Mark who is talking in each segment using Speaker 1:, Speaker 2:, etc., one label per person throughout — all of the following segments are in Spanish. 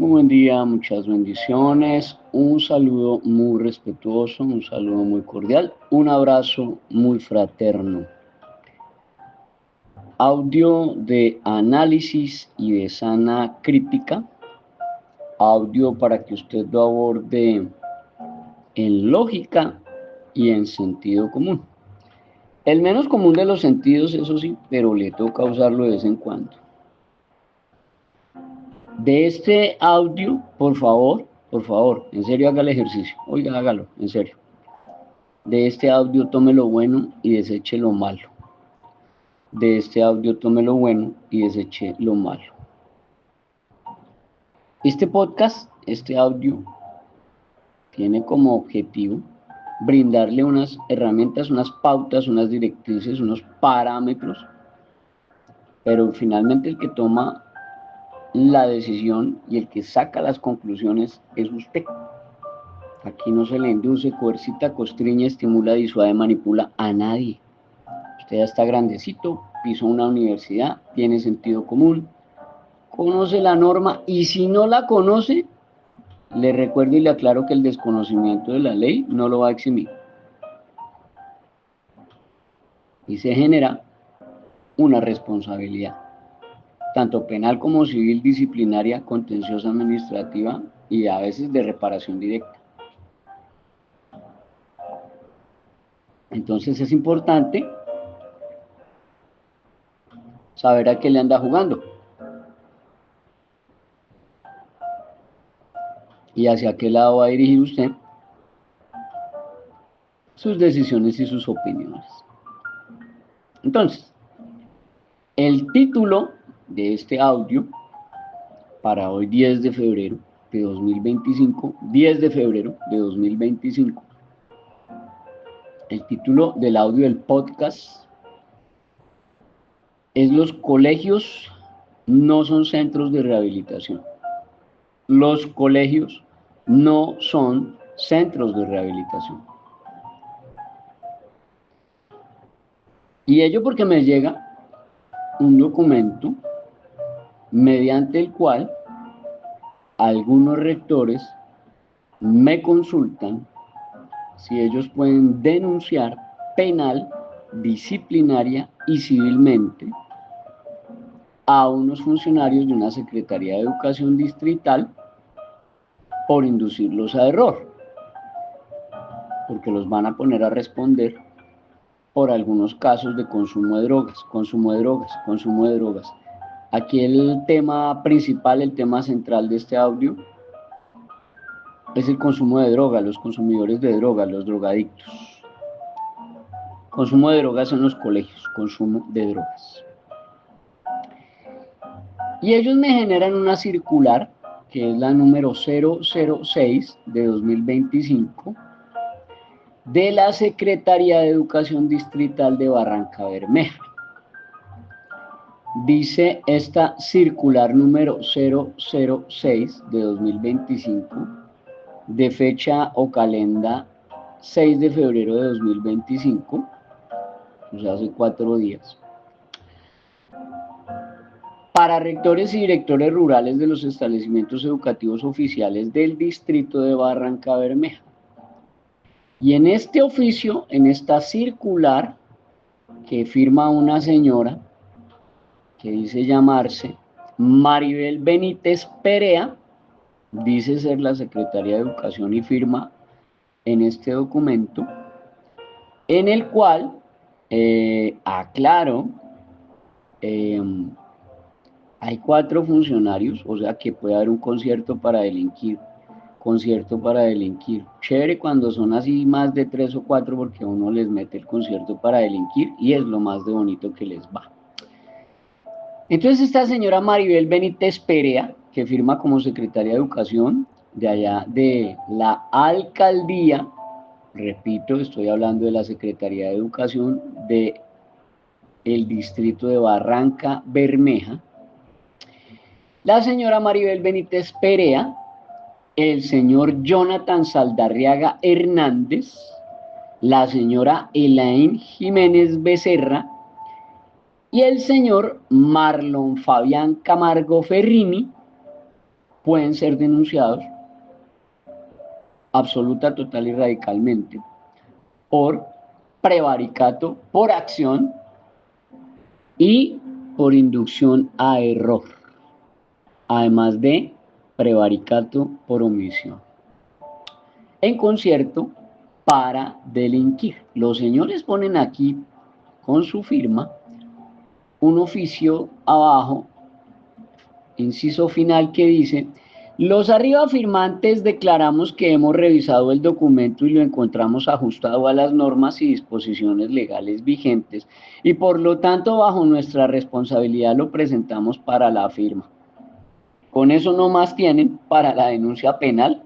Speaker 1: Muy buen día, muchas bendiciones, un saludo muy respetuoso, un saludo muy cordial, un abrazo muy fraterno. Audio de análisis y de sana crítica, audio para que usted lo aborde en lógica y en sentido común. El menos común de los sentidos, eso sí, pero le toca usarlo de vez en cuando. De este audio, por favor, en serio haga el ejercicio. Oiga, hágalo, en serio. De este audio tome lo bueno y deseche lo malo. De este audio tome lo bueno y deseche lo malo. Este podcast, este audio, tiene como objetivo brindarle unas herramientas, unas pautas, unas directrices, unos parámetros, pero finalmente el que toma la decisión y el que saca las conclusiones es usted. Aquí no se le induce, coercita, constriña, estimula, disuade, manipula a nadie. Usted ya está grandecito, pisó una universidad, tiene sentido común, conoce la norma y si no la conoce, le recuerdo y le aclaro que el desconocimiento de la ley no lo va a eximir. Y se genera una responsabilidad, tanto penal como civil, disciplinaria, contenciosa, administrativa y a veces de reparación directa. Entonces es importante saber a qué le anda jugando y hacia qué lado va a dirigir usted sus decisiones y sus opiniones. Entonces, el título de este audio para hoy 10 de febrero de 2025, 10 de febrero de 2025, el título del audio del podcast es Los colegios no son centros de rehabilitación. Los colegios no son centros de rehabilitación. Y ello porque me llega un documento mediante el cual algunos rectores me consultan si ellos pueden denunciar penal, disciplinaria y civilmente a unos funcionarios de una Secretaría de Educación Distrital por inducirlos a error, porque los van a poner a responder por algunos casos de consumo de drogas. Aquí el tema principal, el tema central de este audio es el consumo de drogas, los consumidores de drogas, los drogadictos. Consumo de drogas en los colegios, consumo de drogas. Y ellos me generan una circular, que es la número 006 de 2025, de la Secretaría de Educación Distrital de Barranca Bermeja. Dice esta circular número 006 de 2025, de fecha o calenda 6 de febrero de 2025, o sea, hace 4 días, para rectores y directores rurales de los establecimientos educativos oficiales del distrito de Barranca Bermeja. Y en este oficio, en esta circular que firma una señora que dice llamarse Maribel Benítez Perea, dice ser la secretaria de Educación y firma en este documento, en el cual aclaro, hay 4 funcionarios, o sea que puede haber un concierto para delinquir. Chévere cuando son así más de 3 o 4 porque uno les mete el concierto para delinquir y es lo más de bonito que les va. Entonces esta señora Maribel Benítez Perea, que firma como secretaria de Educación de allá de la alcaldía, repito, estoy hablando de la Secretaría de Educación de el distrito de Barranca Bermeja, la señora Maribel Benítez Perea, el señor Jonathan Saldarriaga Hernández, la señora Elaine Jiménez Becerra y el señor Marlon Fabián Camargo Ferrini pueden ser denunciados absoluta, total y radicalmente por prevaricato, por acción y por inducción a error, además de prevaricato por omisión, en concierto para delinquir. Los señores ponen aquí con su firma un oficio abajo, inciso final, que dice: los arriba firmantes declaramos que hemos revisado el documento y lo encontramos ajustado a las normas y disposiciones legales vigentes y por lo tanto bajo nuestra responsabilidad lo presentamos para la firma. Con eso no más tienen para la denuncia penal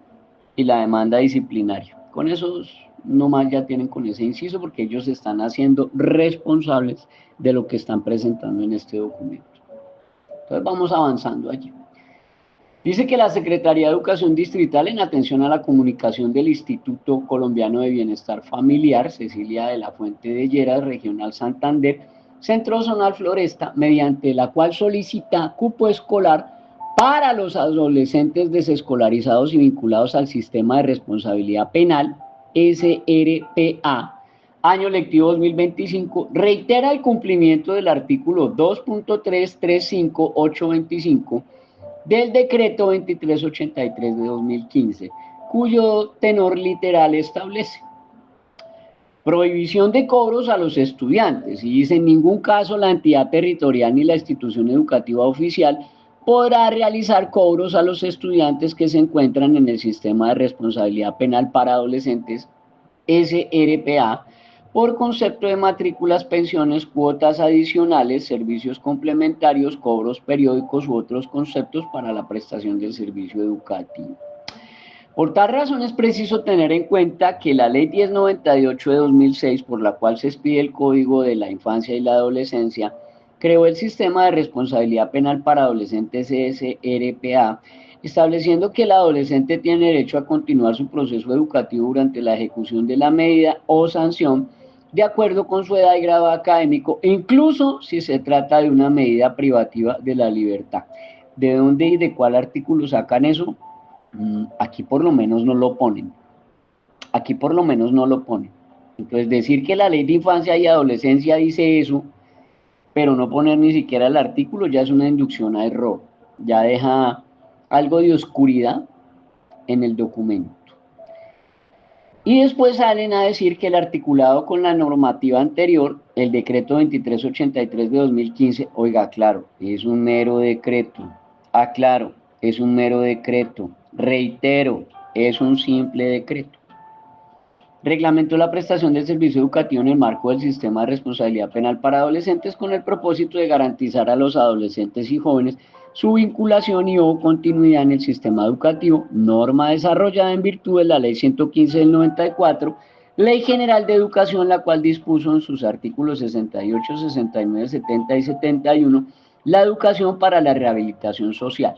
Speaker 1: y la demanda disciplinaria. Con eso no más ya tienen con ese inciso, porque ellos se están haciendo responsables de lo que están presentando en este documento. Entonces vamos avanzando allí. Dice que la Secretaría de Educación Distrital, en atención a la comunicación del Instituto Colombiano de Bienestar Familiar, Cecilia de la Fuente de Lleras, Regional Santander, Centro Zonal Floresta, mediante la cual solicita cupo escolar para los adolescentes desescolarizados y vinculados al sistema de responsabilidad penal, SRPA, año lectivo 2025, reitera el cumplimiento del artículo 2.335825 del decreto 2383 de 2015, cuyo tenor literal establece prohibición de cobros a los estudiantes, y dice: en ningún caso la entidad territorial ni la institución educativa oficial podrá realizar cobros a los estudiantes que se encuentran en el sistema de responsabilidad penal para adolescentes, SRPA, por concepto de matrículas, pensiones, cuotas adicionales, servicios complementarios, cobros periódicos u otros conceptos para la prestación del servicio educativo. Por tal razón es preciso tener en cuenta que la Ley 1098 de 2006, por la cual se expide el Código de la Infancia y la Adolescencia, creó el Sistema de Responsabilidad Penal para Adolescentes, SRPA, estableciendo que el adolescente tiene derecho a continuar su proceso educativo durante la ejecución de la medida o sanción de acuerdo con su edad y grado académico, incluso si se trata de una medida privativa de la libertad. ¿De dónde y de cuál artículo sacan eso? Aquí por lo menos no lo ponen. Aquí por lo menos no lo ponen. Entonces, decir que la Ley de Infancia y Adolescencia dice eso, pero no poner ni siquiera el artículo, ya es una inducción a error. Ya deja algo de oscuridad en el documento. Y después salen a decir que el articulado con la normativa anterior, el decreto 2383 de 2015, oiga, claro, es un mero decreto. Aclaro, es un mero decreto. Reitero, es un simple decreto. Reglamentó la prestación del servicio educativo en el marco del sistema de responsabilidad penal para adolescentes con el propósito de garantizar a los adolescentes y jóvenes su vinculación y o continuidad en el sistema educativo, norma desarrollada en virtud de la Ley 115 del 94, Ley General de Educación, la cual dispuso en sus artículos 68, 69, 70 y 71 la educación para la rehabilitación social,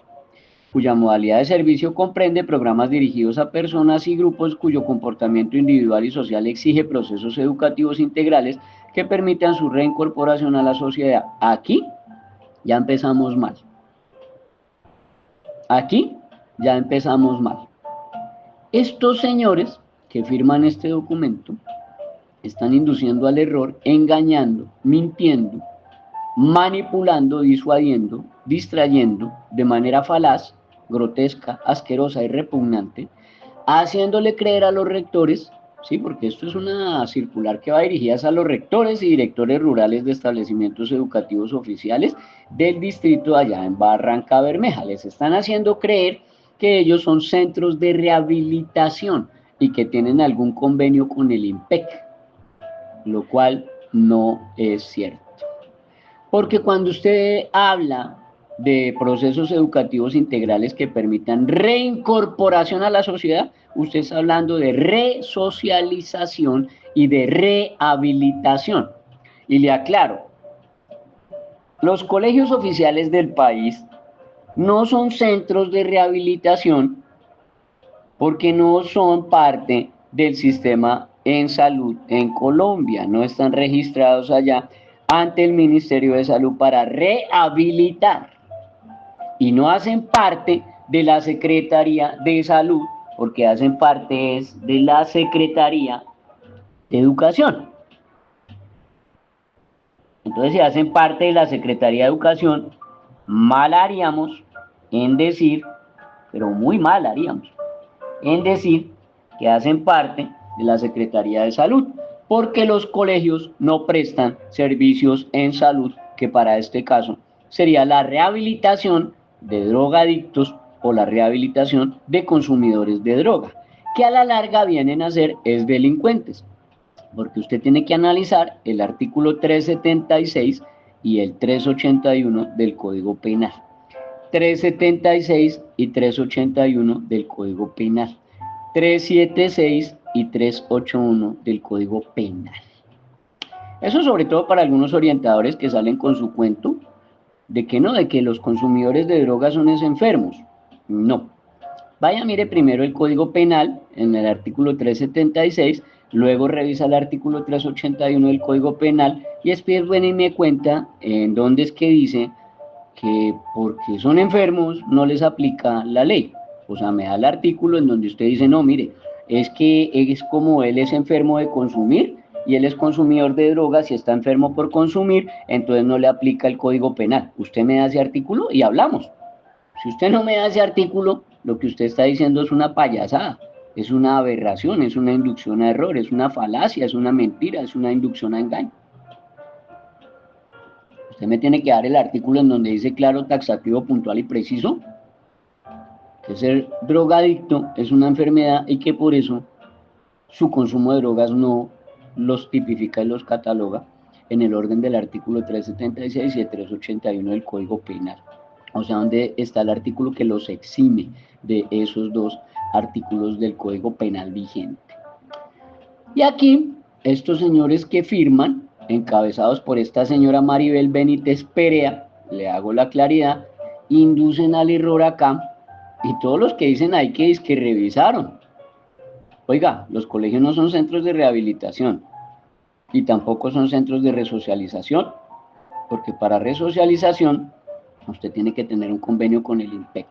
Speaker 1: cuya modalidad de servicio comprende programas dirigidos a personas y grupos cuyo comportamiento individual y social exige procesos educativos integrales que permitan su reincorporación a la sociedad. Aquí ya empezamos mal. Aquí ya empezamos mal. Estos señores que firman este documento están induciendo al error, engañando, mintiendo, manipulando, disuadiendo, distrayendo de manera falaz, grotesca, asquerosa y repugnante, haciéndole creer a los rectores, sí, porque esto es una circular que va dirigida a los rectores y directores rurales de establecimientos educativos oficiales del distrito allá en Barranca Bermeja. Les están haciendo creer que ellos son centros de rehabilitación y que tienen algún convenio con el IMPEC, lo cual no es cierto. Porque cuando usted habla de procesos educativos integrales que permitan reincorporación a la sociedad, usted está hablando de resocialización y de rehabilitación. Y le aclaro, los colegios oficiales del país no son centros de rehabilitación porque no son parte del sistema en salud en Colombia, no están registrados allá ante el Ministerio de Salud para rehabilitar y no hacen parte de la Secretaría de Salud, porque hacen parte de la Secretaría de Educación. Entonces, si hacen parte de la Secretaría de Educación, mal haríamos en decir, pero muy mal haríamos, en decir que hacen parte de la Secretaría de Salud, porque los colegios no prestan servicios en salud, que para este caso sería la rehabilitación de drogadictos o la rehabilitación de consumidores de droga, que a la larga vienen a ser delincuentes, porque usted tiene que analizar el artículo 376 y el 381 del Código Penal. 376 y 381 del Código Penal. 376 y 381 del Código Penal. Eso sobre todo para algunos orientadores que salen con su cuento de que no, de que los consumidores de drogas son enfermos. No. Vaya, mire primero el Código Penal en el artículo 376, luego revisa el artículo 381 del Código Penal y después bueno y me cuenta en dónde es que dice que porque son enfermos no les aplica la ley. O sea, me da el artículo en donde usted dice, no, mire, es que es como él es enfermo de consumir y él es consumidor de drogas y está enfermo por consumir, entonces no le aplica el Código Penal. Usted me da ese artículo y hablamos. Si usted no me da ese artículo, lo que usted está diciendo es una payasada, es una aberración, es una inducción a error, es una falacia, es una mentira, es una inducción a engaño. Usted me tiene que dar el artículo en donde dice claro, taxativo, puntual y preciso que ser drogadicto es una enfermedad y que por eso su consumo de drogas no los tipifica y los cataloga en el orden del artículo 376 y el 381 del Código Penal. O sea, donde está el artículo que los exime de esos dos artículos del Código Penal vigente. Y aquí, estos señores que firman, encabezados por esta señora Maribel Benítez Perea, le hago la claridad, inducen al error acá, y todos los que dicen ahí que es que revisaron. Oiga, los colegios no son centros de rehabilitación, y tampoco son centros de resocialización, porque para resocialización usted tiene que tener un convenio con el INPEC.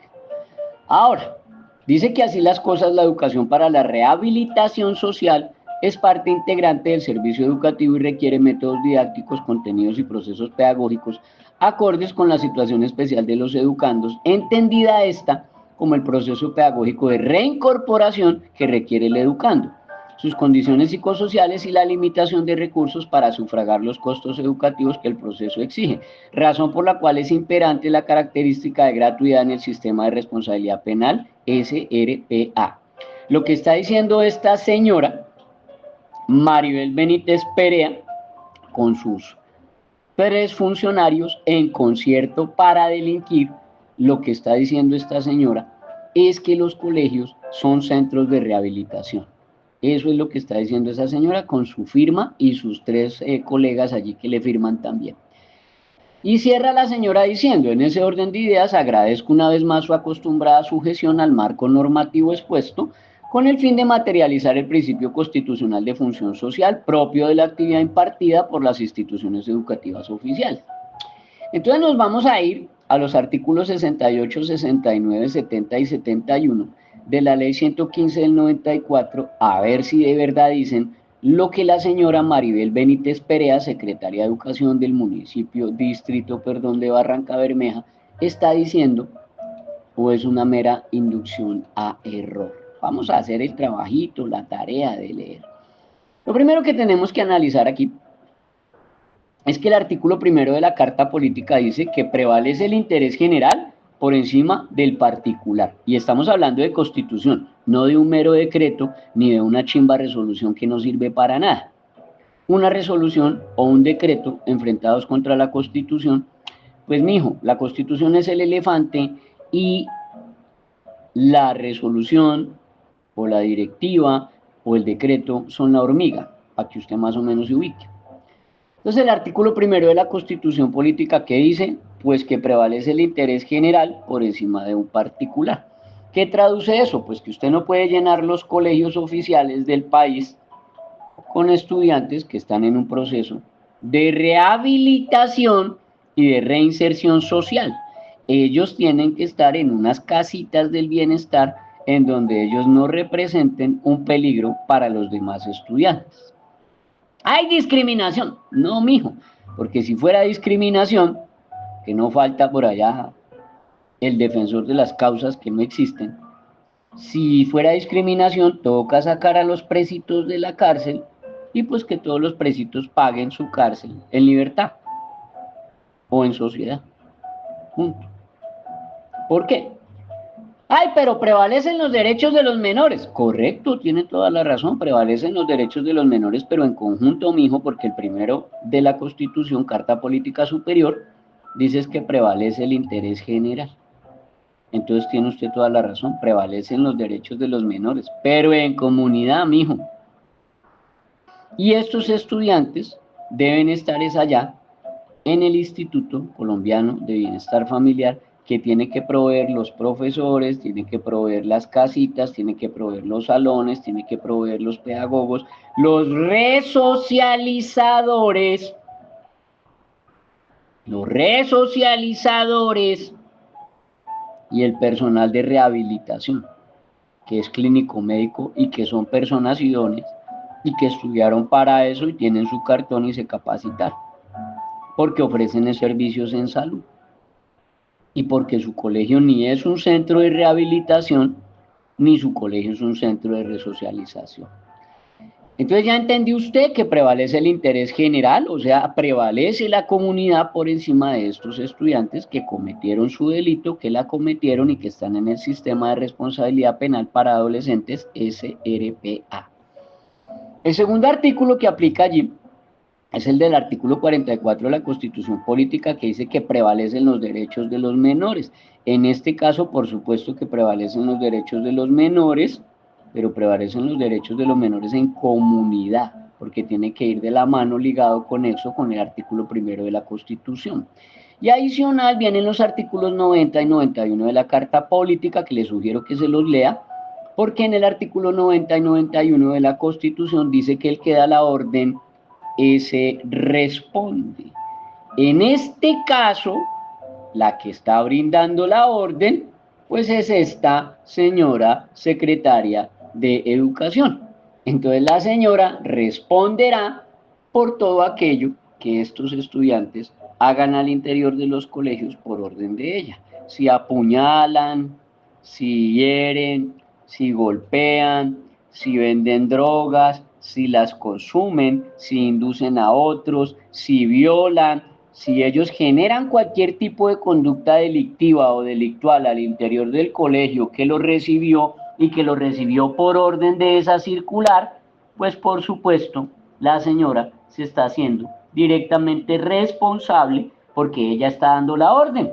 Speaker 1: Ahora, dice que así las cosas, la educación para la rehabilitación social es parte integrante del servicio educativo y requiere métodos didácticos, contenidos y procesos pedagógicos acordes con la situación especial de los educandos, entendida esta como el proceso pedagógico de reincorporación que requiere el educando, sus condiciones psicosociales y la limitación de recursos para sufragar los costos educativos que el proceso exige, razón por la cual es imperante la característica de gratuidad en el sistema de responsabilidad penal, SRPA. Lo que está diciendo esta señora Maribel Benítez Perea con sus 3 funcionarios en concierto para delinquir, lo que está diciendo esta señora es que los colegios son centros de rehabilitación. Eso es lo que está diciendo esa señora con su firma y sus 3 colegas allí que le firman también. Y cierra la señora diciendo, en ese orden de ideas agradezco una vez más su acostumbrada sujeción al marco normativo expuesto con el fin de materializar el principio constitucional de función social propio de la actividad impartida por las instituciones educativas oficiales. Entonces nos vamos a ir a los artículos 68, 69, 70 y 71 de la ley 115 del 94 a ver si de verdad dicen lo que la señora Maribel Benítez Perea, secretaria de Educación del municipio, de Barranca Bermeja, está diciendo o es una mera inducción a error. Vamos a hacer el trabajito, la tarea de leer. Lo primero que tenemos que analizar aquí es que el artículo primero de la Carta Política dice que prevalece el interés general por encima del particular. Y estamos hablando de constitución, no de un mero decreto ni de una chimba resolución que no sirve para nada. Una resolución o un decreto enfrentados contra la constitución, pues mijo, la constitución es el elefante y la resolución o la directiva o el decreto son la hormiga, para que usted más o menos se ubique. Entonces el artículo primero de la Constitución Política, ¿qué dice? Pues que prevalece el interés general por encima de un particular. ¿Qué traduce eso? Pues que usted no puede llenar los colegios oficiales del país con estudiantes que están en un proceso de rehabilitación y de reinserción social. ellos tienen que estar en unas casitas del bienestar en donde ellos no representen un peligro para los demás estudiantes. ¿Hay discriminación? No, mijo, porque si fuera discriminación, que no falta por allá el defensor de las causas que no existen, si fuera discriminación, toca sacar a los presitos de la cárcel y pues que todos los presitos paguen su cárcel en libertad o en sociedad. Punto. ¿Por qué? Ay, pero prevalecen los derechos de los menores. Correcto, tiene toda la razón, prevalecen los derechos de los menores, pero en conjunto, mijo, porque el primero de la Constitución, Carta Política Superior, dice que prevalece el interés general. Entonces tiene usted toda la razón, prevalecen los derechos de los menores, pero en comunidad, mijo. Y estos estudiantes deben estar allá en el Instituto Colombiano de Bienestar Familiar, que tiene que proveer los profesores, tiene que proveer las casitas, tiene que proveer los salones, tiene que proveer los pedagogos, los resocializadores, y el personal de rehabilitación, que es clínico médico y que son personas idóneas y que estudiaron para eso y tienen su cartón y se capacitaron, porque ofrecen servicios en salud y porque su colegio ni es un centro de rehabilitación ni su colegio es un centro de resocialización. Entonces ya entendió usted que prevalece el interés general, o sea, prevalece la comunidad por encima de estos estudiantes que cometieron su delito, que la cometieron y que están en el sistema de responsabilidad penal para adolescentes, SRPA. El segundo artículo que aplica allí es el del artículo 44 de la Constitución Política, que dice que prevalecen los derechos de los menores. En este caso, por supuesto que prevalecen los derechos de los menores, pero prevalecen los derechos de los menores en comunidad, porque tiene que ir de la mano ligado con eso, con el artículo primero de la Constitución. Y adicional vienen los artículos 90 y 91 de la Carta Política, que les sugiero que se los lea, porque en el artículo 90 y 91 de la Constitución dice que el que da la orden ese responde. En este caso, la que está brindando la orden, pues es esta señora secretaria de Educación. Entonces la señora responderá por todo aquello que estos estudiantes hagan al interior de los colegios por orden de ella. Si apuñalan, si hieren, si golpean, si venden drogas, si las consumen, si inducen a otros, si violan, si ellos generan cualquier tipo de conducta delictiva o delictual al interior del colegio que lo recibió y que lo recibió por orden de esa circular, pues por supuesto la señora se está haciendo directamente responsable porque ella está dando la orden.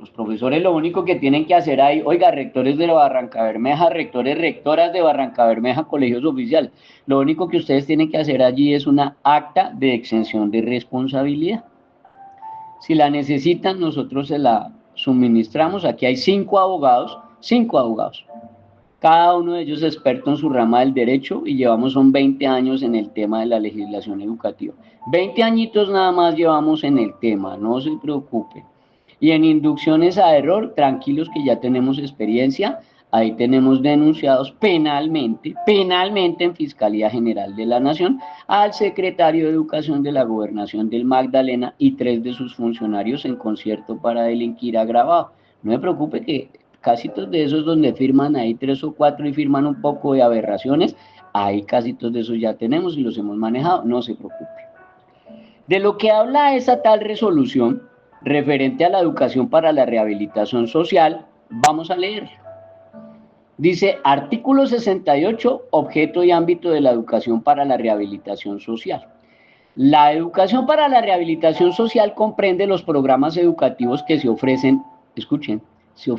Speaker 1: Los profesores lo único que tienen que hacer ahí, oiga, rectores de Barranca Bermeja, rectores, rectoras de Barranca Bermeja, colegios oficiales, lo único que ustedes tienen que hacer allí es una acta de exención de responsabilidad. Si la necesitan, nosotros se la suministramos. Aquí hay 5 abogados, cada uno de ellos experto en su rama del derecho y son 20 años en el tema de la legislación educativa. 20 añitos nada más llevamos en el tema, no se preocupe. Y en inducciones a error, tranquilos que ya tenemos experiencia, ahí tenemos denunciados penalmente en Fiscalía General de la Nación al secretario de Educación de la Gobernación del Magdalena y 3 de sus funcionarios en concierto para delinquir agravado. No me preocupe que casi todos de esos donde firman ahí 3 o 4 y firman un poco de aberraciones, ahí casi todos de esos ya tenemos y los hemos manejado, no se preocupe. De lo que habla esa tal resolución referente a la educación para la rehabilitación social, vamos a leer. Dice, artículo 68, objeto y ámbito de la educación para la rehabilitación social. La educación para la rehabilitación social comprende los programas educativos que se ofrecen, escuche, se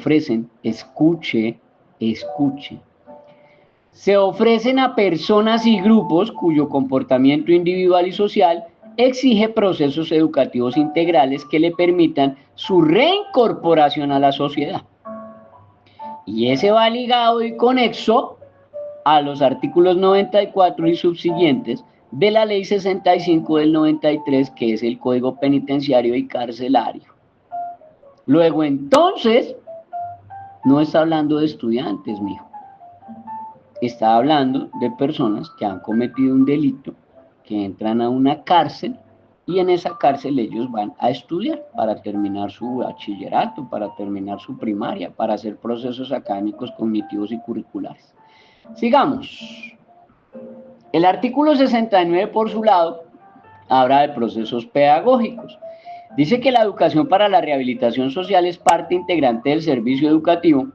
Speaker 1: ofrecen a personas y grupos cuyo comportamiento individual y social exige procesos educativos integrales que le permitan su reincorporación a la sociedad. Y ese va ligado y conexo a los artículos 94 y subsiguientes de la Ley 65 del 93, que es el Código Penitenciario y Carcelario. Luego, entonces, no está hablando de estudiantes, mijo. Está hablando de personas que han cometido un delito, que entran a una cárcel y en esa cárcel ellos van a estudiar para terminar su bachillerato, para terminar su primaria, para hacer procesos académicos, cognitivos y curriculares. Sigamos. El artículo 69, por su lado, habla de procesos pedagógicos. Dice que la educación para la rehabilitación social es parte integrante del servicio educativo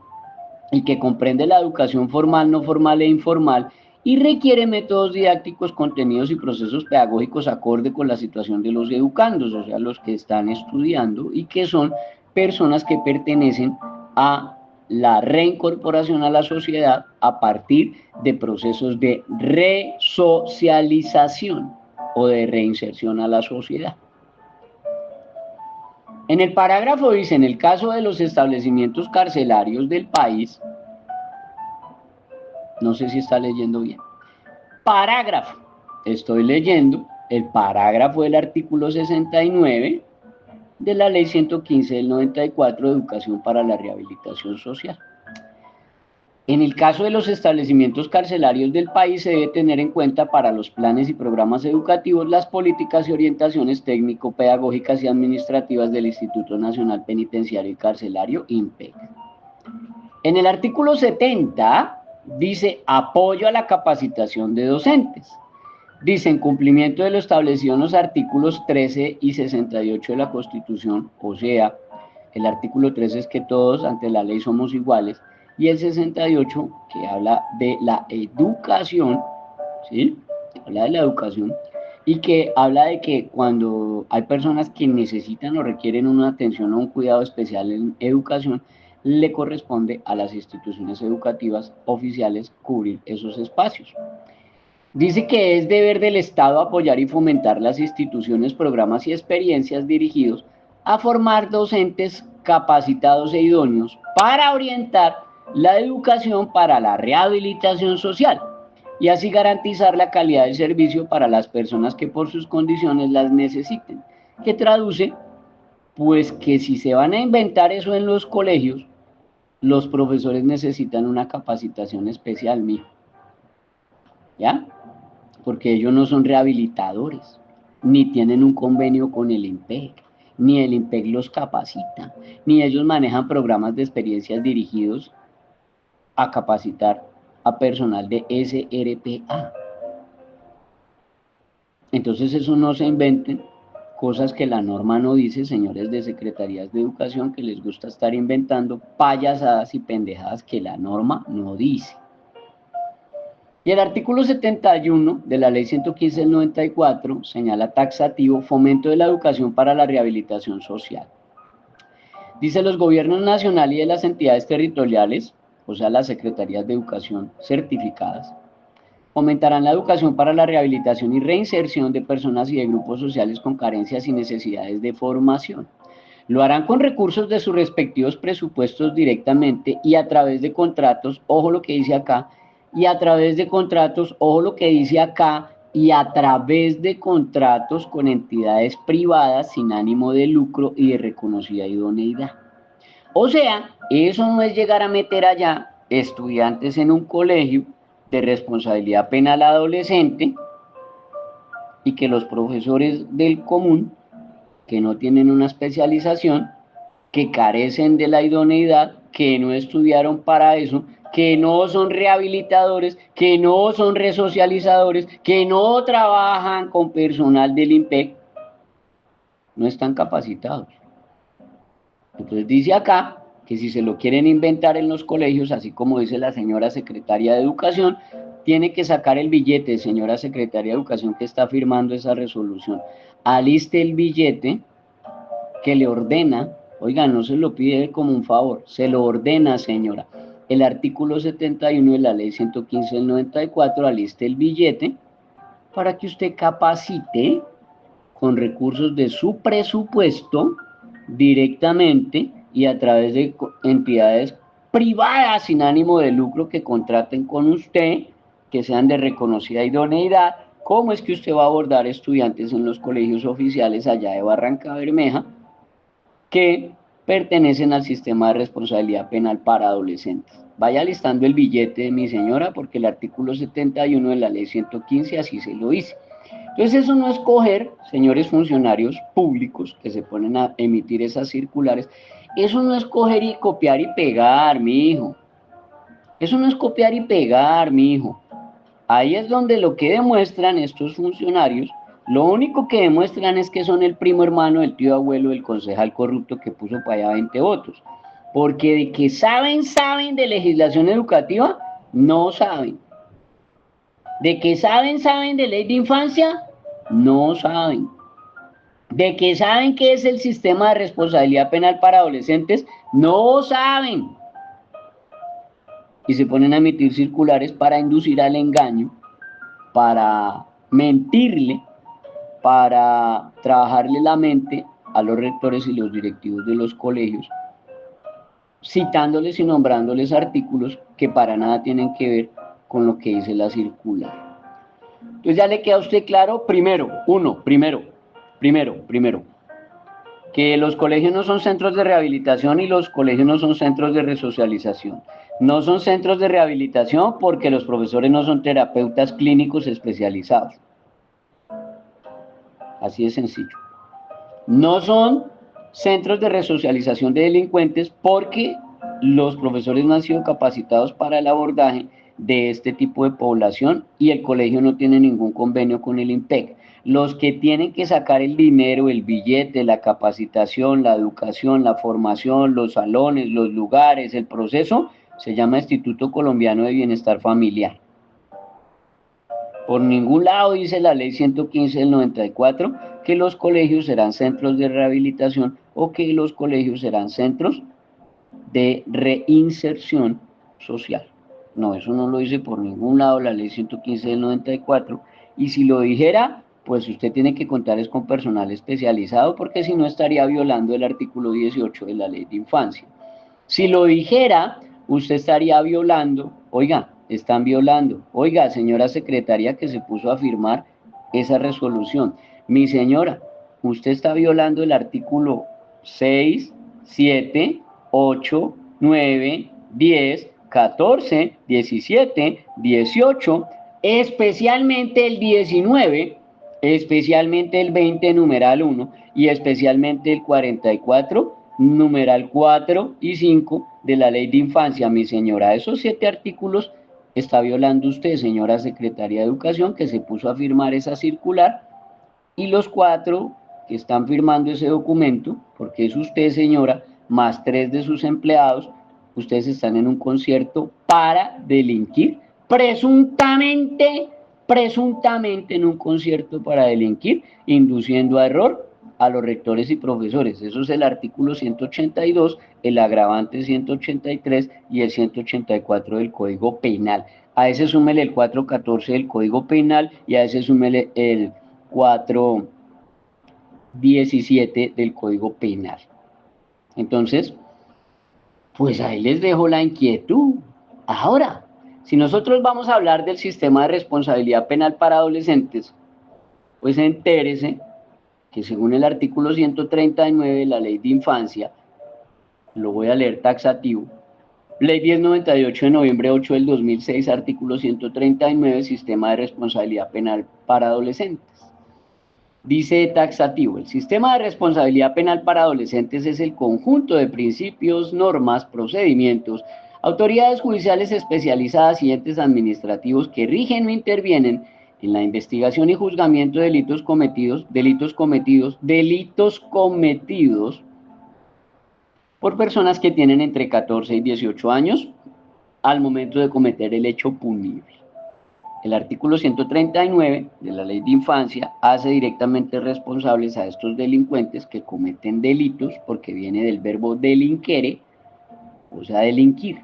Speaker 1: y que comprende la educación formal, no formal e informal y requiere métodos didácticos, contenidos y procesos pedagógicos acorde con la situación de los educandos, o sea, los que están estudiando y que son personas que pertenecen a la reincorporación a la sociedad a partir de procesos de resocialización o de reinserción a la sociedad. En el parágrafo dice, en el caso de los establecimientos carcelarios del país, no sé si está leyendo bien, parágrafo, estoy leyendo el parágrafo del artículo 69 de la ley 115 del 94 de educación para la rehabilitación social. En el caso de los establecimientos carcelarios del país se debe tener en cuenta para los planes y programas educativos las políticas y orientaciones técnico-pedagógicas y administrativas del Instituto Nacional Penitenciario y Carcelario, INPEC. En el artículo 70 dice apoyo a la capacitación de docentes. Dice en cumplimiento de lo establecido en los artículos 13 y 68 de la Constitución, o sea, el artículo 13 es que todos ante la ley somos iguales, y el 68 que habla de la educación, ¿sí? Habla de la educación y que habla de que cuando hay personas que necesitan o requieren una atención o un cuidado especial en educación, le corresponde a las instituciones educativas oficiales cubrir esos espacios. Dice que es deber del Estado apoyar y fomentar las instituciones, programas y experiencias dirigidos a formar docentes capacitados e idóneos para orientar la educación para la rehabilitación social y así garantizar la calidad del servicio para las personas que por sus condiciones las necesiten. ¿Qué traduce? Pues que si se van a inventar eso en los colegios, los profesores necesitan una capacitación especial, mijo. ¿Ya? Porque ellos no son rehabilitadores, ni tienen un convenio con el INPEC, ni el INPEC los capacita, ni ellos manejan programas de experiencias dirigidos a capacitar a personal de SRPA. Entonces eso no se inventen cosas que la norma no dice, señores de secretarías de educación, que les gusta estar inventando payasadas y pendejadas que la norma no dice. Y el artículo 71 de la ley 115 del 94 señala taxativo fomento de la educación para la rehabilitación social. Dice los gobiernos nacionales y de las entidades territoriales, o sea, las secretarías de educación certificadas, fomentarán la educación para la rehabilitación y reinserción de personas y de grupos sociales con carencias y necesidades de formación. Lo harán con recursos de sus respectivos presupuestos directamente y a través de contratos, ojo lo que dice acá, y a través de contratos, ojo lo que dice acá, y a través de contratos con entidades privadas sin ánimo de lucro y de reconocida idoneidad. O sea, eso no es llegar a meter allá estudiantes en un colegio de responsabilidad penal adolescente y que los profesores del común, que no tienen una especialización, que carecen de la idoneidad, que no estudiaron para eso, que no son rehabilitadores, que no son resocializadores, que no trabajan con personal del INPEC, no están capacitados. Entonces dice acá que si se lo quieren inventar en los colegios, así como dice la señora secretaria de Educación, tiene que sacar el billete, señora secretaria de Educación que está firmando esa resolución. Aliste el billete que le ordena, oiga, no se lo pide como un favor, se lo ordena, señora. El artículo 71 de la ley 115 del 94 aliste el billete para que usted capacite con recursos de su presupuesto directamente y a través de entidades privadas sin ánimo de lucro que contraten con usted, que sean de reconocida idoneidad. ¿Cómo es que usted va a abordar estudiantes en los colegios oficiales allá de Barranca Bermeja que pertenecen al sistema de responsabilidad penal para adolescentes. Vaya listando el billete de mi señora, porque el artículo 71 de la ley 115 así se lo dice. Entonces eso no es coger, señores funcionarios públicos que se ponen a emitir esas circulares, eso no es coger y copiar y pegar, mi hijo. Eso no es copiar y pegar, mi hijo. Ahí es donde lo que demuestran estos funcionarios, lo único que demuestran es que son el primo hermano del tío abuelo del concejal corrupto que puso para allá 20 votos. Porque de que saben de legislación educativa, no saben. De que saben de ley de infancia, no saben. De que saben qué es el sistema de responsabilidad penal para adolescentes, no saben. Y se ponen a emitir circulares para inducir al engaño, para mentirle, para trabajarle la mente a los rectores y los directivos de los colegios, citándoles y nombrándoles artículos que para nada tienen que ver con lo que dice la circular. Entonces ya le queda a usted claro, primero, que los colegios no son centros de rehabilitación y los colegios no son centros de resocialización. No son centros de rehabilitación porque los profesores no son terapeutas clínicos especializados. Así de sencillo. No son centros de resocialización de delincuentes porque los profesores no han sido capacitados para el abordaje de este tipo de población y el colegio no tiene ningún convenio con el IMPEC. Los que tienen que sacar el dinero, el billete, la capacitación, la educación, la formación, los salones, los lugares, el proceso, se llama Instituto Colombiano de Bienestar Familiar. Por ningún lado dice la ley 115 del 94 que los colegios serán centros de rehabilitación o que los colegios serán centros de reinserción social. No, eso no lo dice por ningún lado la ley 115 del 94. Y si lo dijera, pues usted tiene que contar es con personal especializado, porque si no estaría violando el artículo 18 de la ley de infancia. Si lo dijera, usted estaría violando, oiga, están violando, oiga, señora secretaria que se puso a firmar esa resolución, mi señora, usted está violando el artículo 6, 7, 8, 9, 10, 14, 17, 18, especialmente el 19, especialmente el 20, numeral 1, y especialmente el 44, numeral 4 y 5 de la ley de infancia, mi señora. Esos 7 artículos está violando usted, señora secretaria de Educación, que se puso a firmar esa circular, y los 4 que están firmando ese documento, porque es usted, señora, más 3 de sus empleados, ustedes están en un concierto para delinquir, presuntamente en un concierto para delinquir, induciendo a error a los rectores y profesores. Eso es el artículo 182, el agravante 183 y el 184 del Código Penal. A ese súmele el 414 del Código Penal y a ese súmele el 417 del Código Penal. Entonces, pues ahí les dejo la inquietud. Ahora, si nosotros vamos a hablar del sistema de responsabilidad penal para adolescentes, pues entérese que según el artículo 139 de la ley de infancia, lo voy a leer taxativo, ley 1098 de noviembre 8 del 2006, artículo 139, sistema de responsabilidad penal para adolescentes. Dice taxativo, el sistema de responsabilidad penal para adolescentes es el conjunto de principios, normas, procedimientos, autoridades judiciales especializadas y entes administrativos que rigen o intervienen en la investigación y juzgamiento de delitos cometidos por personas que tienen entre 14 y 18 años al momento de cometer el hecho punible. El artículo 139 de la ley de infancia hace directamente responsables a estos delincuentes que cometen delitos, porque viene del verbo delinquere, o sea, delinquir.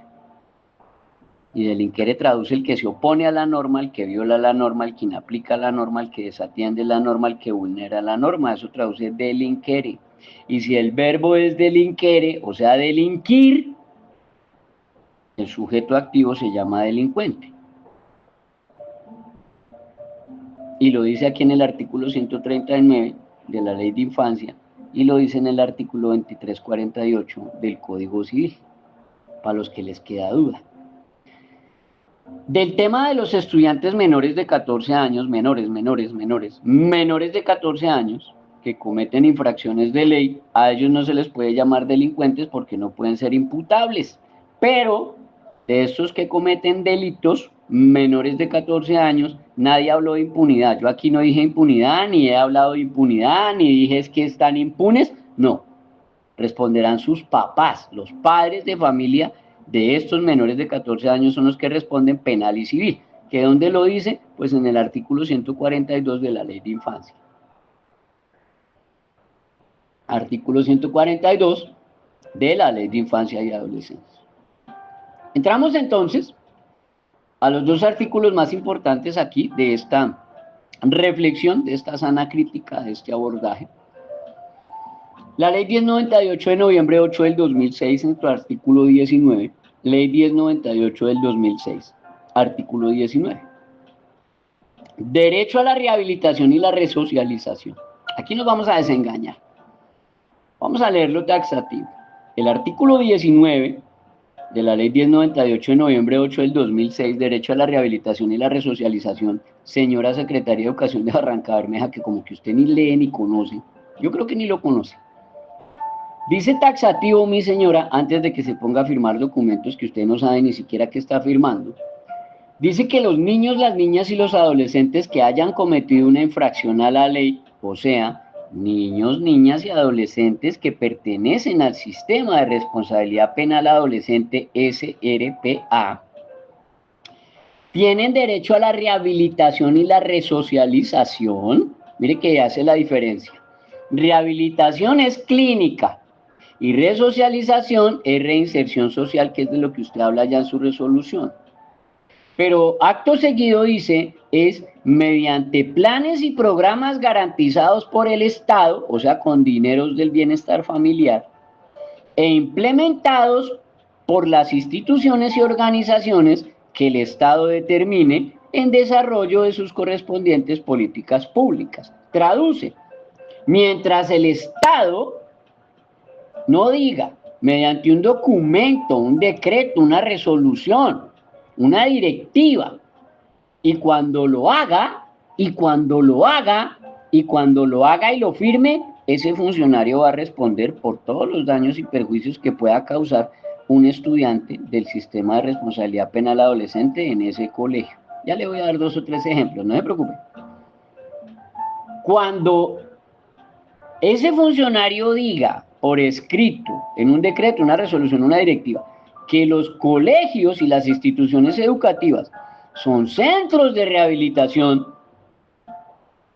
Speaker 1: Y delinquere traduce el que se opone a la norma, el que viola la norma, el que inaplica la norma, el que desatiende la norma, el que vulnera la norma. Eso traduce delinquere. Y si el verbo es delinquere, o sea, delinquir, el sujeto activo se llama delincuente. Y lo dice aquí en el artículo 139 de la ley de infancia, y lo dice en el artículo 2348 del Código Civil, para los que les queda duda. Del tema de los estudiantes menores de 14 años, menores de 14 años, que cometen infracciones de ley, a ellos no se les puede llamar delincuentes porque no pueden ser imputables, pero de estos que cometen delitos menores de 14 años, nadie habló de impunidad. Yo aquí no dije impunidad, ni he hablado de impunidad, ni dije es que están impunes, no. Responderán sus papás, los padres de familia de estos menores de 14 años son los que responden penal y civil. ¿Que dónde lo dice? Pues en el artículo 142 de la Ley de Infancia. Artículo 142 de la Ley de Infancia y Adolescencia. Entramos entonces a los dos artículos más importantes aquí de esta reflexión, de esta sana crítica, de este abordaje. La Ley 1098 de noviembre 8 del 2006, en su artículo 19. Ley 1098 del 2006, artículo 19. Derecho a la rehabilitación y la resocialización. Aquí nos vamos a desengañar. Vamos a leerlo taxativo. El artículo 19 de la Ley 1098 de noviembre 8 del 2006, derecho a la rehabilitación y la resocialización, señora Secretaria de Educación de Barranca Bermeja, que como que usted ni lee ni conoce, yo creo que ni lo conoce. Dice taxativo, mi señora, antes de que se ponga a firmar documentos que usted no sabe ni siquiera qué está firmando. Dice que los niños, las niñas y los adolescentes que hayan cometido una infracción a la ley, o sea, niños, niñas y adolescentes que pertenecen al sistema de responsabilidad penal adolescente SRPA, tienen derecho a la rehabilitación y la resocialización. Mire que hace la diferencia. Rehabilitación es clínica y resocialización es reinserción social, que es de lo que usted habla ya en su resolución. Pero acto seguido dice, es mediante planes y programas garantizados por el Estado, o sea, con dineros del bienestar familiar, e implementados por las instituciones y organizaciones que el Estado determine en desarrollo de sus correspondientes políticas públicas. Traduce, mientras el Estado no diga, mediante un documento, un decreto, una resolución, una directiva, y cuando lo haga, y lo firme, ese funcionario va a responder por todos los daños y perjuicios que pueda causar un estudiante del sistema de responsabilidad penal adolescente en ese colegio. Ya le voy a dar 2 o 3 ejemplos, no se preocupe. Cuando ese funcionario diga por escrito, en un decreto, una resolución, una directiva, que los colegios y las instituciones educativas son centros de rehabilitación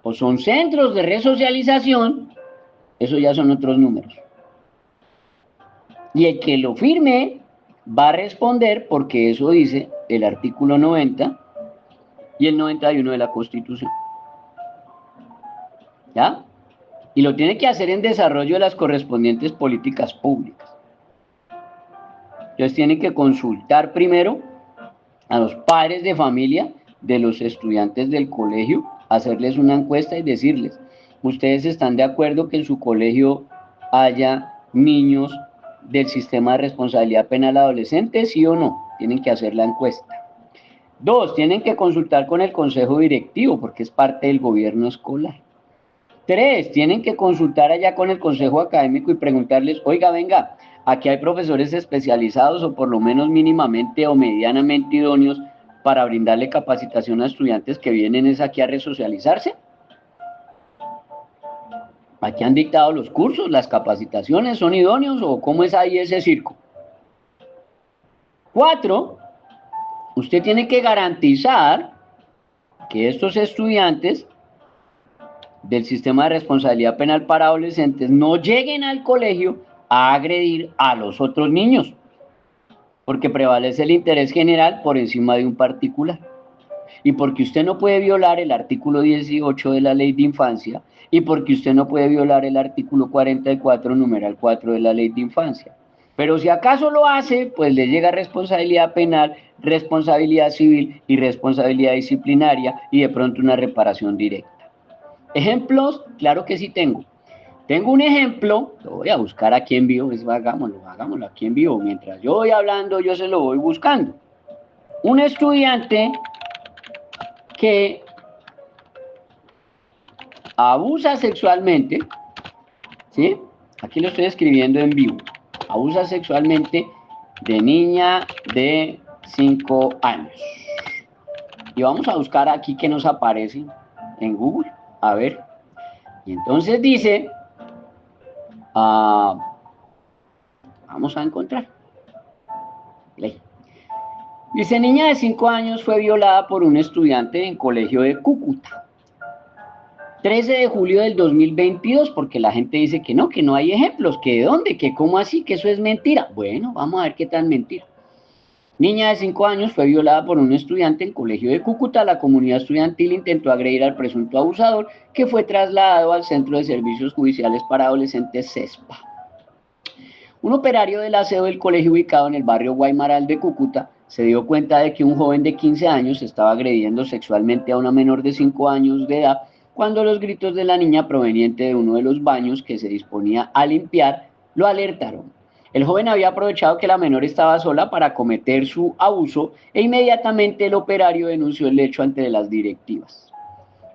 Speaker 1: o son centros de resocialización, eso ya son otros números. Y el que lo firme va a responder porque eso dice el artículo 90 y el 91 de la Constitución. ¿Ya? Y lo tiene que hacer en desarrollo de las correspondientes políticas públicas. Entonces tienen que consultar primero a los padres de familia de los estudiantes del colegio, hacerles una encuesta y decirles, ¿ustedes están de acuerdo que en su colegio haya niños del sistema de responsabilidad penal adolescente, sí o no? Tienen que hacer la encuesta. 2, tienen que consultar con el consejo directivo porque es parte del gobierno escolar. 3, tienen que consultar allá con el consejo académico y preguntarles, oiga, venga, aquí hay profesores especializados o por lo menos mínimamente o medianamente idóneos para brindarle capacitación a estudiantes que vienen es aquí a resocializarse. Aquí han dictado los cursos, las capacitaciones, ¿son idóneos o cómo es ahí ese circo? 4, usted tiene que garantizar que estos estudiantes del sistema de responsabilidad penal para adolescentes no lleguen al colegio a agredir a los otros niños, porque prevalece el interés general por encima de un particular, y porque usted no puede violar el artículo 18 de la Ley de Infancia, y porque usted no puede violar el artículo 44, numeral 4 de la Ley de Infancia. Pero si acaso lo hace, pues le llega responsabilidad penal, responsabilidad civil y responsabilidad disciplinaria, y de pronto una reparación directa. ¿Ejemplos? Claro que sí tengo. Tengo un ejemplo, lo voy a buscar aquí en vivo, hagámoslo aquí en vivo. Mientras yo voy hablando, yo se lo voy buscando. Un estudiante que abusa sexualmente, ¿sí? Aquí lo estoy escribiendo en vivo. Abusa sexualmente de niña de 5 años. Y vamos a buscar aquí qué nos aparece en Google. A ver. Y entonces dice, vamos a encontrar. Ley. Dice, niña de 5 años fue violada por un estudiante en colegio de Cúcuta. 13 de julio del 2022, porque la gente dice que no hay ejemplos, que de dónde, que cómo así, que eso es mentira. Bueno, vamos a ver qué tan mentira. Niña de 5 años fue violada por un estudiante en colegio de Cúcuta. La comunidad estudiantil intentó agredir al presunto abusador, que fue trasladado al Centro de Servicios Judiciales para Adolescentes CESPA. Un operario del aseo del colegio ubicado en el barrio Guaymaral de Cúcuta se dio cuenta de que un joven de 15 años estaba agrediendo sexualmente a una menor de 5 años de edad cuando los gritos de la niña proveniente de uno de los baños que se disponía a limpiar lo alertaron. El joven había aprovechado que la menor estaba sola para cometer su abuso e inmediatamente el operario denunció el hecho ante las directivas.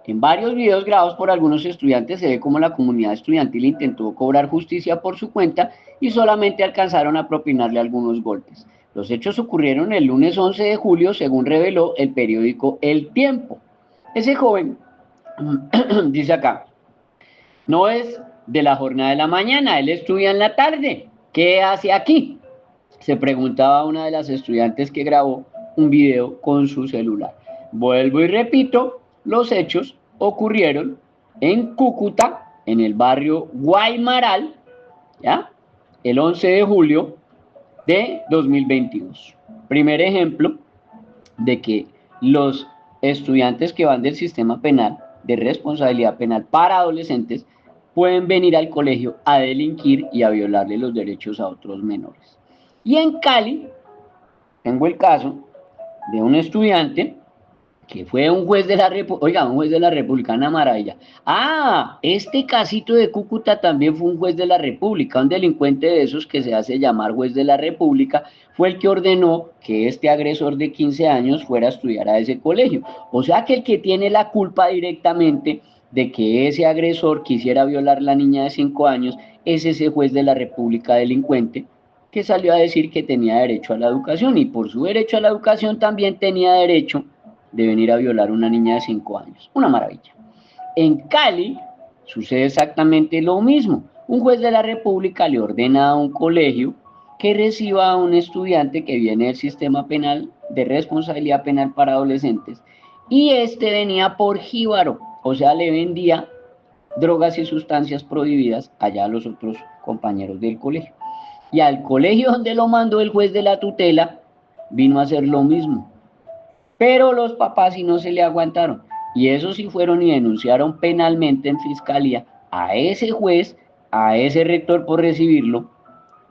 Speaker 1: En varios videos grabados por algunos estudiantes se ve cómo la comunidad estudiantil intentó cobrar justicia por su cuenta y solamente alcanzaron a propinarle algunos golpes. Los hechos ocurrieron el lunes 11 de julio, según reveló el periódico El Tiempo. Ese joven, dice acá, no es de la jornada de la mañana, él estudia en la tarde. ¿Qué hace aquí? Se preguntaba una de las estudiantes que grabó un video con su celular. Vuelvo y repito, los hechos ocurrieron en Cúcuta, en el barrio Guaymaral, ¿ya? El 11 de julio de 2022. Primer ejemplo de que los estudiantes que van del sistema penal, de responsabilidad penal para adolescentes, pueden venir al colegio a delinquir y a violarle los derechos a otros menores. Y en Cali, tengo el caso de un estudiante que fue un juez de la República, oiga, un juez de la República, una maravilla. Este casito de Cúcuta también fue un juez de la República, un delincuente de esos que se hace llamar juez de la República, fue el que ordenó que este agresor de 15 años fuera a estudiar a ese colegio. O sea que el que tiene la culpa directamente de que ese agresor quisiera violar a la niña de 5 años es ese juez de la República delincuente que salió a decir que tenía derecho a la educación y por su derecho a la educación también tenía derecho de venir a violar a una niña de 5 años. Una maravilla. En Cali sucede exactamente lo mismo. Un juez de la República le ordena a un colegio que reciba a un estudiante que viene del sistema penal de responsabilidad penal para adolescentes y este venía por jíbaro, o sea, le vendía drogas y sustancias prohibidas allá a los otros compañeros del colegio. Y al colegio donde lo mandó el juez de la tutela vino a hacer lo mismo. Pero los papás sí no se le aguantaron. Y eso sí fueron y denunciaron penalmente en fiscalía a ese juez, a ese rector por recibirlo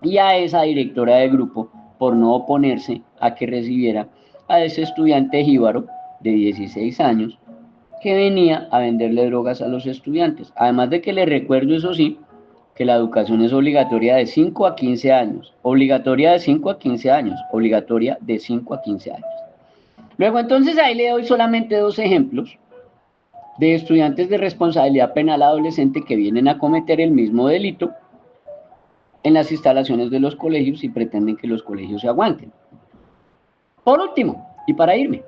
Speaker 1: y a esa directora de grupo por no oponerse a que recibiera a ese estudiante jíbaro de 16 años que venía a venderle drogas a los estudiantes. Además de que les recuerdo, eso sí, que la educación es obligatoria de 5 a 15 años, obligatoria de 5 a 15 años, obligatoria de 5 a 15 años. Luego, entonces, ahí le doy solamente 2 ejemplos de estudiantes de responsabilidad penal adolescente que vienen a cometer el mismo delito en las instalaciones de los colegios y pretenden que los colegios se aguanten. Por último, y para irme,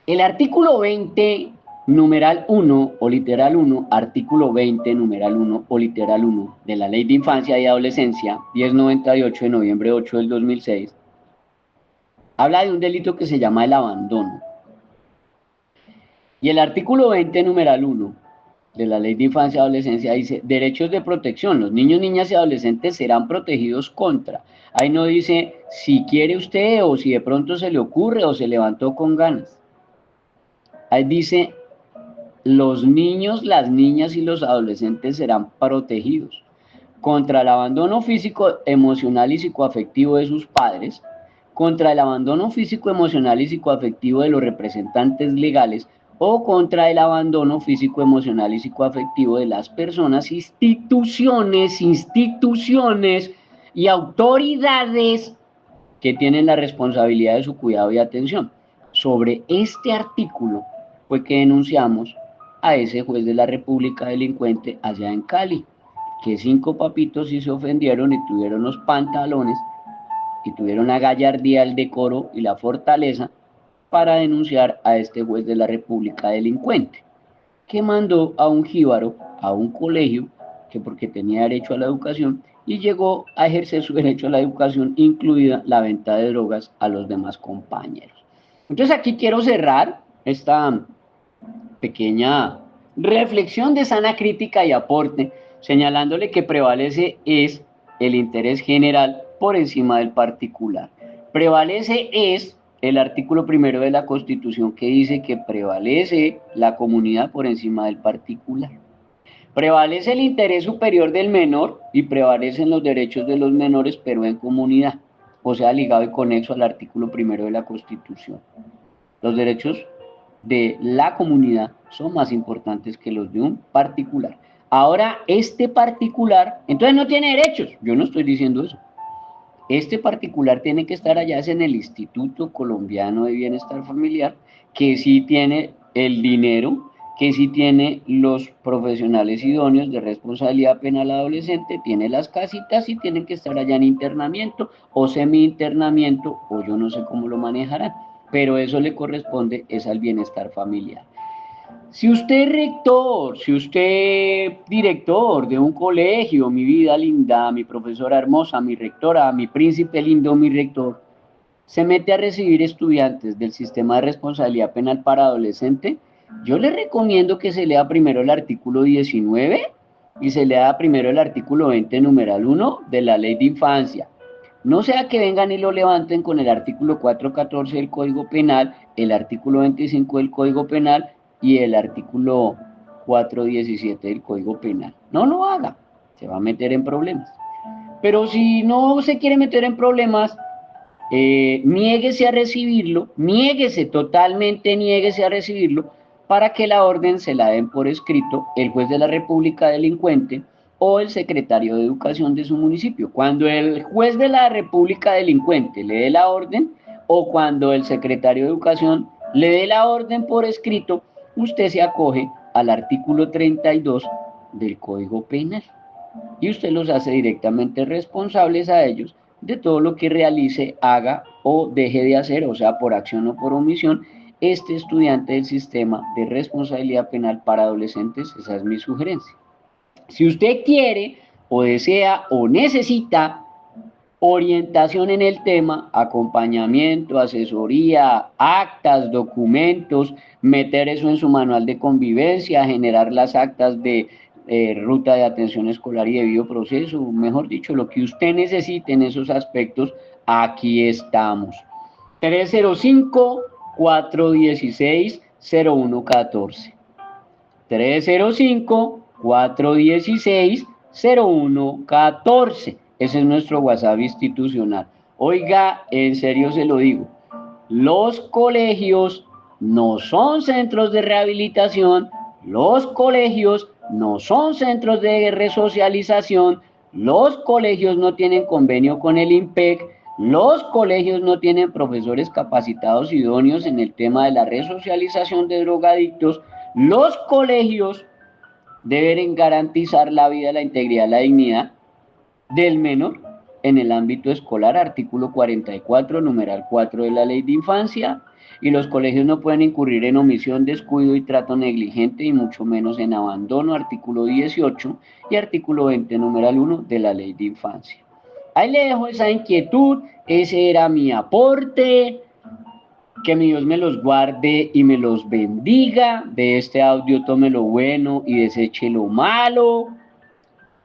Speaker 1: el artículo 20, numeral 1 o literal 1, artículo 20, numeral 1 o literal 1 de la Ley de Infancia y Adolescencia 1098 de noviembre 8 del 2006, habla de un delito que se llama el abandono. Y el artículo 20, numeral 1 de la Ley de Infancia y Adolescencia dice, derechos de protección, los niños, niñas y adolescentes serán protegidos contra. Ahí no dice si quiere usted o si de pronto se le ocurre o se levantó con ganas. Ahí dice, los niños, las niñas y los adolescentes serán protegidos contra el abandono físico, emocional y psicoafectivo de sus padres, contra el abandono físico, emocional y psicoafectivo de los representantes legales o contra el abandono físico, emocional y psicoafectivo de las personas, instituciones y autoridades que tienen la responsabilidad de su cuidado y atención. Sobre este artículo fue que denunciamos a ese juez de la República delincuente allá en Cali, que 5 papitos sí se ofendieron y tuvieron los pantalones y tuvieron la gallardía, el decoro y la fortaleza para denunciar a este juez de la República delincuente, que mandó a un jíbaro a un colegio que porque tenía derecho a la educación y llegó a ejercer su derecho a la educación, incluida la venta de drogas a los demás compañeros. Entonces aquí quiero cerrar esta pequeña reflexión de sana crítica y aporte, señalándole que prevalece es el interés general por encima del particular. Prevalece es el artículo primero de la Constitución que dice que prevalece la comunidad por encima del particular. Prevalece el interés superior del menor y prevalecen los derechos de los menores, pero en comunidad, o sea, ligado y conexo al artículo primero de la Constitución. Los derechos de la comunidad son más importantes que los de un particular. Ahora, este particular, entonces no tiene derechos. Yo no estoy diciendo eso. Este particular tiene que estar allá en el Instituto Colombiano de Bienestar Familiar, que sí tiene el dinero, que sí tiene los profesionales idóneos de responsabilidad penal adolescente, tiene las casitas y tienen que estar allá en internamiento o semi-internamiento, o yo no sé cómo lo manejarán, pero eso le corresponde es al bienestar familiar. Si usted es rector, si usted es director de un colegio, mi vida linda, mi profesora hermosa, mi rectora, mi príncipe lindo, mi rector, se mete a recibir estudiantes del sistema de responsabilidad penal para adolescente, yo le recomiendo que se lea primero el artículo 19 y se lea primero el artículo 20, numeral 1 de la ley de infancia. No sea que vengan y lo levanten con el artículo 414 del Código Penal, el artículo 25 del Código Penal y el artículo 417 del Código Penal. No lo haga, se va a meter en problemas. Pero si no se quiere meter en problemas, niéguese a recibirlo, niéguese totalmente, niéguese a recibirlo para que la orden se la den por escrito el juez de la República delincuente o el secretario de Educación de su municipio. Cuando el juez de la República delincuente le dé la orden o cuando el secretario de Educación le dé la orden por escrito, usted se acoge al artículo 32 del Código Penal y usted los hace directamente responsables a ellos de todo lo que realice, haga o deje de hacer, o sea, por acción o por omisión, este estudiante del sistema de responsabilidad penal para adolescentes. Esa es mi sugerencia. Si usted quiere o desea o necesita orientación en el tema, acompañamiento, asesoría, actas, documentos, meter eso en su manual de convivencia, generar las actas de ruta de atención escolar y debido proceso, mejor dicho, lo que usted necesite en esos aspectos, aquí estamos. 305-416-0114. 305-416-0114. Ese es nuestro WhatsApp institucional. Oiga, en serio se lo digo, los colegios no son centros de rehabilitación, los colegios no son centros de resocialización, los colegios no tienen convenio con el IMPEC, los colegios no tienen profesores capacitados idóneos en el tema de la resocialización de drogadictos, los colegios deben garantizar la vida, la integridad, la dignidad del menor en el ámbito escolar, artículo 44, numeral 4 de la Ley de Infancia, y los colegios no pueden incurrir en omisión, descuido y trato negligente, y mucho menos en abandono, artículo 18 y artículo 20, numeral 1 de la Ley de Infancia. Ahí le dejo esa inquietud, ese era mi aporte. Que mi Dios me los guarde y me los bendiga. De este audio tome lo bueno y deseche lo malo.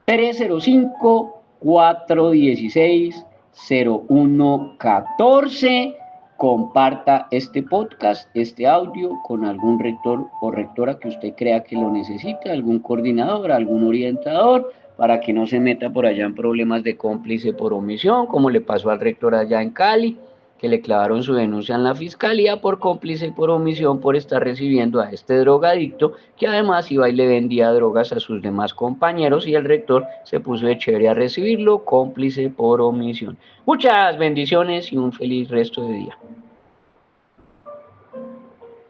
Speaker 1: 305-416-0114. Comparta este podcast, este audio con algún rector o rectora que usted crea que lo necesita, algún coordinador, algún orientador, para que no se meta por allá en problemas de cómplice por omisión, como le pasó al rector allá en Cali. que le clavaron su denuncia en la fiscalía por cómplice y por omisión por estar recibiendo a este drogadicto, que además iba y le vendía drogas a sus demás compañeros, y el rector se puso de chévere a recibirlo, cómplice por omisión. Muchas bendiciones y un feliz resto de día.